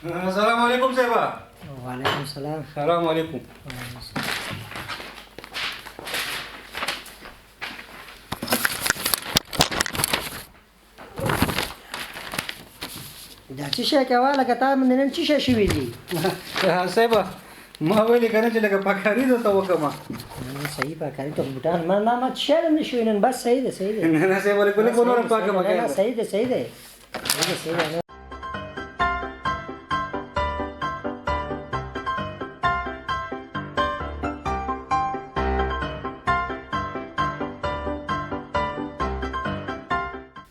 السلام علیکم صاحب. وعلیکم السلام. السلام علیکم. دا څه شی کوه لکه تا باندې نن څه شی شوي دي؟ صاحب ما ویلې که نه چې لکه پاکاري درته وکړم. صحیح پاکاري ته بوټان ما څه شی هم نه شوي نن. بس صحیح ده صحیح ده. نه صاحب ولې په نور پاکه مکه. صحیح ده صحیح ده صحیح ده.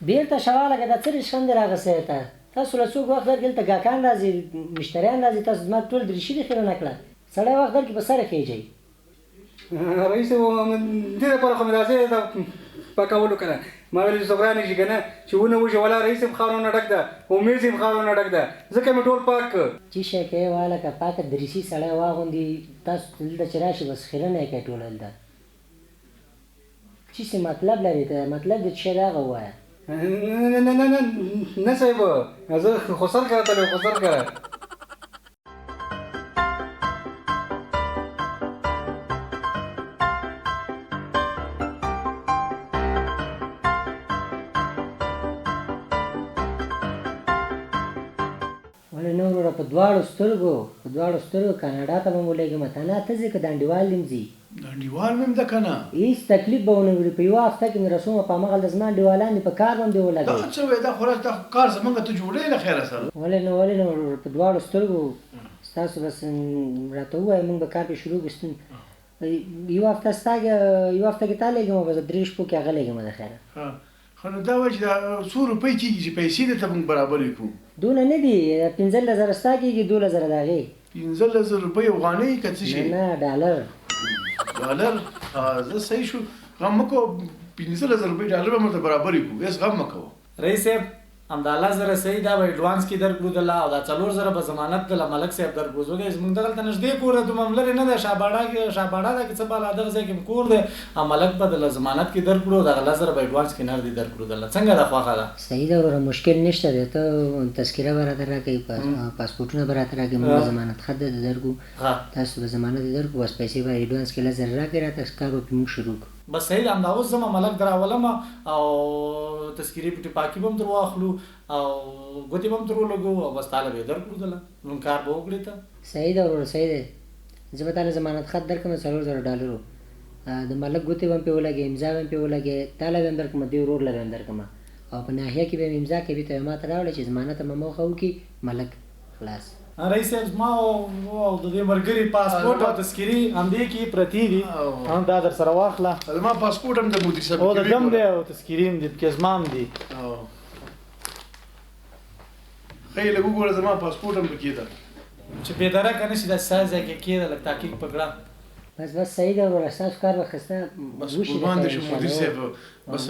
بیرته شوه لکه دا څه رشخند دې راغسې ته. تاسو له څوک وخت درکې دلته ګاکان راځي مشتریان راځي تاسو زما ټول دریشي دې خیره نه کړه. سړی وخت درکې په سره خېجئ. رئیس دې دپاره خو مې داسې د پاکولو که نه ما ویل چې صبرانې شي که نه چې ونه وشي ولا رئیس هم خارونه ډک ده او میز هم خارونه ډک ده ځکه مې ټول پاک کړ. چې شی کوې وایه لکه پاکه دریشي سړی واغوندي تاسو دلته چې راشي بس خیره نه یې کوې ټوله دلته. چې څه مطلب لري ته مطلب دې څه شی د هغه ووایه. نه صاحب زه خسر کړه ته مې خسر کړه. ولې نه وروره په دواړو سترګو کاناډا ته به م ولېږم ته نه ته ځې که د انډیوال دې م ځي. د انډیوال مې هم ده که نه هېڅ تکلیف به ونه وړي. په یوه هفته کې مې رسومه په همغلته زما انډیوالان دي په کار به م دې دا ولګوي. څه وایې دا خو دا کار زمونږ ته جوړوې له خیره سره. ولې نه وروره په دواړو سترګو ستاسو بس راته ووایه مونږ به کار پې شروع کړو. یوه هفته کې تا لېږم او بس 3 شپو کې هغه لېږم د خیره. خو نو دا وایي چې دا څو روپۍ کېږي چې پیسې درته مونږ برابرې کړو. دونه نه دي 15,000 ستا کېږي 12,000 د هغې. 15,000 روپۍ افغانۍ که څه شي؟ نه ډالر. ډالر زه صحیح شو غم مه کوه 15,000 روپۍ ډالر به مورته برابرې کړو هېڅ غم مه کوه. رئیس صاحب همدا 10,000 صحیح دا به اډوانس کې درکړو دله او دا 4,000 به ضمانت دله ملک صاحب درکړو. ځکه زموږ دغلته نږدې کور دی دومره لرې نه دی شاباډا ده که څه بالا دغه ځای کې کور دی او ملک به دله ضمانت کې درکړو دغه 10,000 به اډوانس کې نغدي درکړو دله. څنګه ده خوښه ده؟ صحیح ده وروره مشکل نشته دی. ته تذکره به راته راکوې پاسپورټونه به راته راکوې موږ ضمانت خط ده درکړو تاسو به ضمانت یې درکړو بس پیسې به اډوانس کې 10,000 راکړې راته کار به پرې موږ شروع کړو. بس صحیح ده همدا اوس زما ملک دراولم او تذکیرې پټې پاکي به هم در واخلو او ګوتې به هم در ولګو او بس تاله به یې درکړو دله نو کار به وکړې ته. صحیح ده وروره صحیح ده. زه به تاله ضمانت خط درکړم 4,000 ډالرو د ملک ګوتې به هم پرې ولګې امضا به هم پرې ولګې تاله به هم درکړم دې ورور له به هم درکړم او په ناحیه کې به مې امضا کوي ته ما ته راوړې چې ضمانت مې موخه وکړي ملک خلاص. رئیس صاحب زما او د دې ملګري پاسپورټ او تذکیرې همدې کې پرتې دي هم دا در سره واخله. زما پاسپورټ هم د مدیر صاحب او د ګم دی او تذکیرې هم دي پکې زما هم دي. ښه یې لږ وګوره زما پاسپورټ هم پکې ده چې بېدرکه نه شي داسې ځای ځای کې کېده لږ تحقیق په کړه. بس صحیح ده وروره ستاسو کار به ښایسته بس قربان دې شم مدیر صاحب بس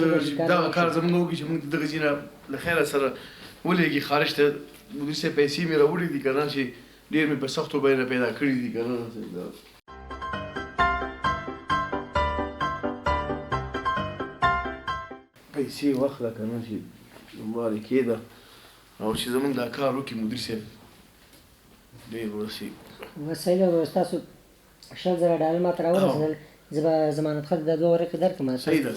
دغه کار زموږ وکړي چې موږ دغه ځای نه له خیره سره ولېږي خارج ته. مدیر صاحب پیسې مې راوړي دي که نه چې ډېر مې په سختو بیه پیدا کړي دي که نه. پیسې واخله که نه چې مبارې کېده او چې زموږ دا کار وکړي مدیر صاحب ډېر ورسېږي. بس صحیح ده وروره ستاسو 100,000 ډالر ما ته راورسېدل زه به ضمانت خط د 2 ورقې درکړم. صحیح ده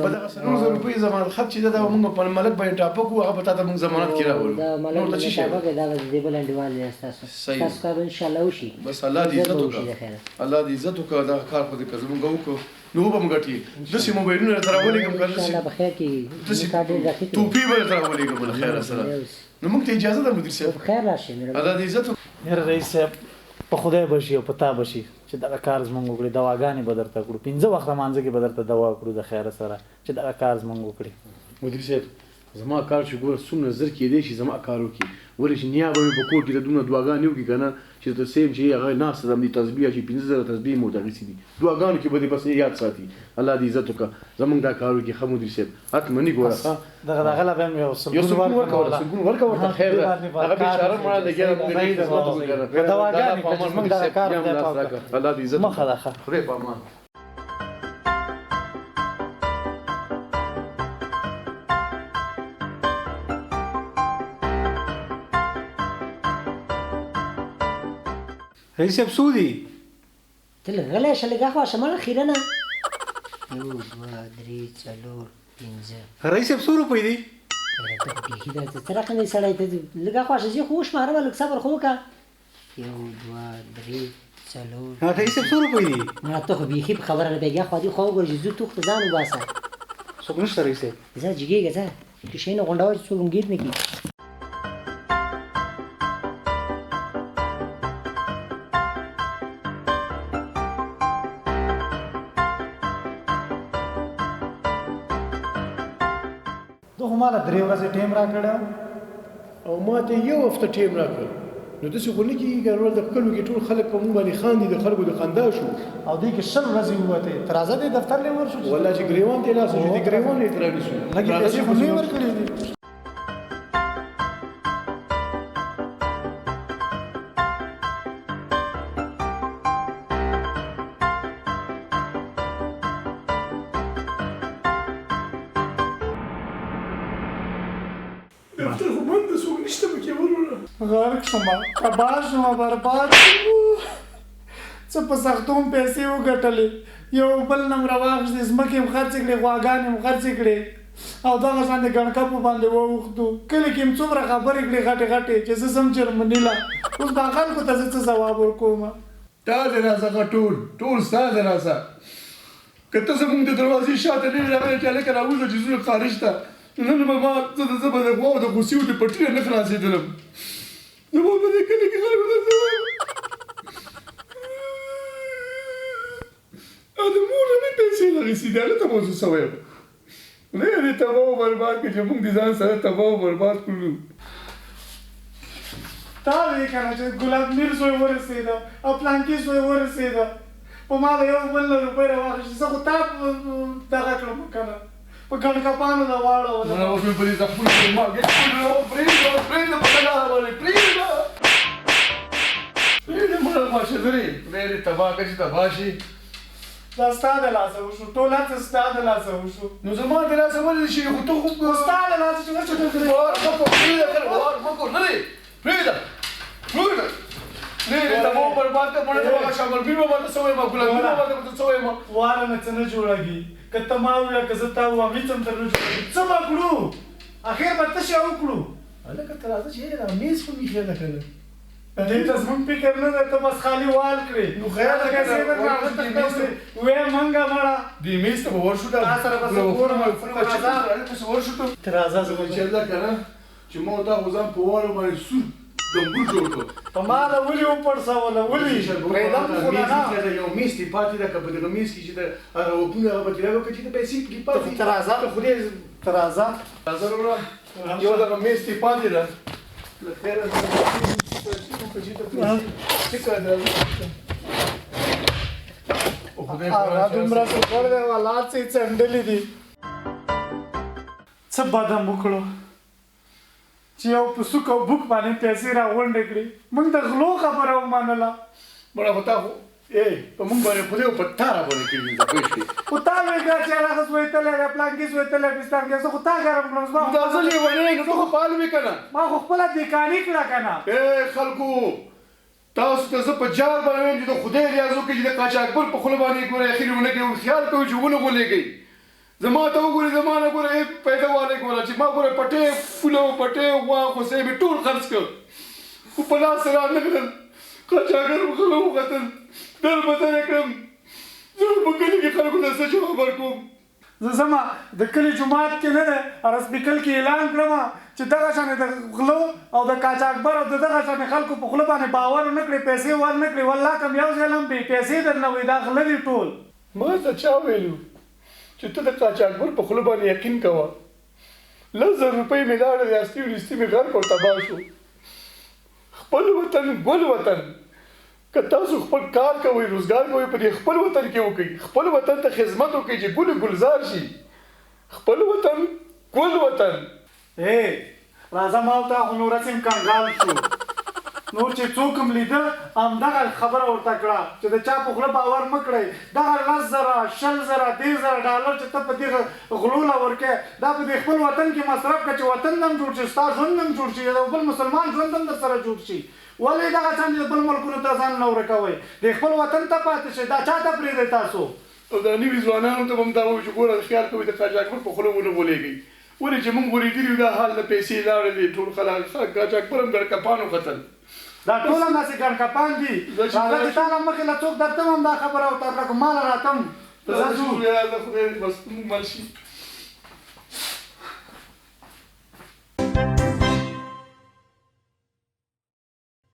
به دغه 4,000 روپۍ ضمانت خط چې ده دا به موږ په ملک باندې ټاپه کړو هغه به تا ته موږ ضمانت کې راولو. د ملک باندې ټاپه کې دا به د دې بل انډیوال دی ستاسو ستاسو کار به انشاءالله وشي. بس الله دې عزت وکړه الله دې عزت وکړه دغه کار خو دې که زموږ وکړو نو به م ګټي داسې موبایلونه درته راولېږم که انشاءالله به خیر کېږي کار ډېر دقیق دی. توپې به درته راولېږم له خیره سره نو موږ ته اجازه ده مدیر صاحب خیر راشي الله دې عزت وکړه. یاره رئیس صاحب په خدای بشي او په تا بشي چې دغه کار زموږ وکړي دواګانې به درته کړو 15 وخته مانځه کې به درته دوا کړو د خیره سره چې دغه کار زموږ وکړي. مدیر صاحب زما کار چې ګوره څومره زر کېدی شي زما کار وکړي ولې چې نیا به مې په کور کې د دومره دعاګانې وکړي که نه چې ته سیم چې هغه ناسته ده همدې تسبیح چې 15,000 تسبیح مو دغسې دي دعاګانو کې به دې بس یاد ساتي. الله دې عزت وکړه زموږ دا کار وکړي ښه مدیر صاحب حتمني ګوره ښه دغه له به مې یو سلګون ورکړه ورته خیر ده هغه بېچاره مړه لګیا ده موږ یې خدمت وکړه دواګانې کړه چې موږ دغه کار الله دې عزت مخه ده ښه خدای په امان. رئیس صاحب څو دي؟ ته لږ غلی شه لږ اخوا شه مړه خیره نه 1 2 3 4 5 رئیس صاحب څو روپۍ دي؟ ته خو بیخي دا څه رقم دی سړی ته لږ اخوا شه زه خو وشمارم لږ صبر خو وکړه 1 2 3 4 رئیس صاحب څو روپۍ دي؟ مړه ته خو بیخي په خبره نه بیا اخوا دې خوا وګوره چې زه توخته ځان وباسه څوک نشته رئیس صاحب؟ ځه جګېږه ځه کښې نه غونډوه چې څوک هم ګیر نه کړي ته خو ماله 3 ورځې ټایم راکړی او ما ته یو هفته ټایم راکړ نو داسې خو نه کېږي که د کلو کې ټول خلک په مونږ باندې خاندي د خلکو د خندا شو او دې کې 10 ورځې ووتې تر راځه دې دفتر لی ورشو والله چې ګریوان ته لاس شو دې ګریوان یې تر رانیسو لږې پیسې خو نه یې ورکړې دي دفتر خو بند ده څوک نشته پکې وروره غرق شومه تباه شومه برباد څه په سختوم پیسې وګټلې یو بل نه م راواخېستې ځمکې م خرڅې کړې غواګانې م خرڅې کړې او دغه شان د ګڼکپو باندې واوښتو کلي کې م څومره خبرې کړې غټې غټې چې زه ځم جرمني له اوس دا خلکو ته زه څه ځواب ورکوم تا دې راځه ټول ستا دې راځه که ته زمونږ د دروازې شاته نه وې راغلی چې هلکه راوځه چې ځو خارج ته نن به ما زه د غواو د غوسیو د پټي نه خلاصېدلم نو ما په دې کلي کې خلکو ته څه وایم او د مور نه مې پیسې راغېستې دي هغه ته به زه څه وایم نه یې دې تباه و برباد کړې چې مونږ د ځان سره تباه و برباد کړو تا وې که نه چې ګلاب میر زوی ورسېده او پلانکي زوی ورسېده په ما به 1 بل روپۍ راواخېستې زه خو تا دغه کړم که نه په ګڼکپانو د واړولم نه اوس مې په دې زخمونو کې ما پرېږده په لاره باندې پرېږده مړه ماشدرې خدای دې تباه کړه چې تباه شي دا ستا د لاسه وشو ټول هڅه ستا د لاسه وشو نو زما د لاسه ولې شي خو ته خو ستا د لاسه چې څه کوې وار مکو نه دی پرېږده نه تباه برباد کړه مړه ته هغه شامل بي به ماته څه وایم ګلاب بي به ماته څه وایم واره نه څه نه جوړېږي که ته ما ووایه که زه تا ووایم هېڅ هم تر نه جوړېږي څه به کړو اخر به څه شی وکړو هلکه ته راځه چې دا میز خو میخې ده که نه دې ته زمونږ فکر نه دی ته بس خالي وال کړې نو خیر ده که ویې منګه مړه دې میز ته به ورشو تا سره به زه ګورم ورشو ته ته راځه زه به چې الله که نه چې ما تا خو ځان په واړو باندې سور دمبور جوړ کړو په ما له ولې وپړسوله ولې پرېږدم خو نه یو میز دې پاتې ده که په دغه میز کې چې د هغه وپونه هغه به تېراوه که چې د پیسې پکې پاتې ته راځه خدای ته راځه وروره یو دغه میز دې پاتې ده له خیره هغه دومره سوکړ دی حالات چې څنډلې دي څه بده م وکړو چې یو په سوک او بوک باندې پیسې راغونډې کړې موږ د غلو خبره ومنله مړه خو تا خو په مونږ باندې خدای په تا راباندې کړي دي پوه شوې خو تا وایې که چې هغه سوېتلی دی پلانکي سوېتلی پستانکي زه خو تا ګرم کړم دا زه لیونی نو ته خو فعال وې که نه ما خو خپله دیکاني کړه که نه خلکو تاسو ته زه په جال باندې وایم چې د خدای ریاض وکړئ چې د قاچاقبر په خوله باندې ګوره اخر ونه کوي خیال کوي چې ونه غولېږئ زما ته وګورئ زما نه ګوره پیدا والی ګوره چې ما ګوره پټې پوله پټې غوا خوسۍ مې ټول خرڅ کړ خو په لاس رانه کړل قاچاقبر په خوله وختل در بدل یې کړم زه په کلي کې خلکو ته څه جواب ورکوم زه ځمه د کلي جومات کې نه دی رسپیکل کې اعلان کړم چې دغه شانې د غلو او د قاچاقبر او د دغه شانې خلکو په خوله باندې باور ونه کړې پیسې ورنه کړې والله کوم یو ځای هم پیسې درنه وي دا غله دي ټول ما ته چا ویلو چې ته د قاچاقبر په خوله باندې یقین کوه 10,000 روپۍ مې لاړې ریاستي ونیستي مې غرق او تباه شو خپل وطن ګل وطن که تاسو خپل کار کوئ روزګار کوئ په دې خپل وطن کې وکړئ خپل وطن ته خدمت وکړئ چې ګل ګلزار شي خپل وطن ګل وطن راځه ما او تا خو نو رسم کنګال شو نور چې څوک هم لیده همدغه خبره ورته کړه چې د چا په خوله باور مه کړئ دغه 10,000 $10,000 $10,000 چې ته په دې غلو له ورکې دا په دې خپل وطن کې مصرف کړه چې وطن هم جوړ شي ستا ژوند هم جوړ شي د بل مسلمان ژوند هم در سره جوړ شي ولې دغه څنګه د بل ملکونو ته ځان نه ورکوئ د خپل وطن ته پاتې شئ دا چا ته پرېږدئ تاسو او دا نوي ځوانانو ته به هم دا وایو چې ګوره خیال کوئ د قاچاقبر په خوله ونه غولېږئ ولې چې موږ ورېدلي یو دا حال د پیسې لاړلې ټول خلک قاچاقبر هم ګډکپانو ختل دا ټول هم داسې ګڼکپان دي راځه چې تا نه مخکې له څوک درته هم دا خبره ورته کړه که ماله راتم دا خدای بس موږ مل شي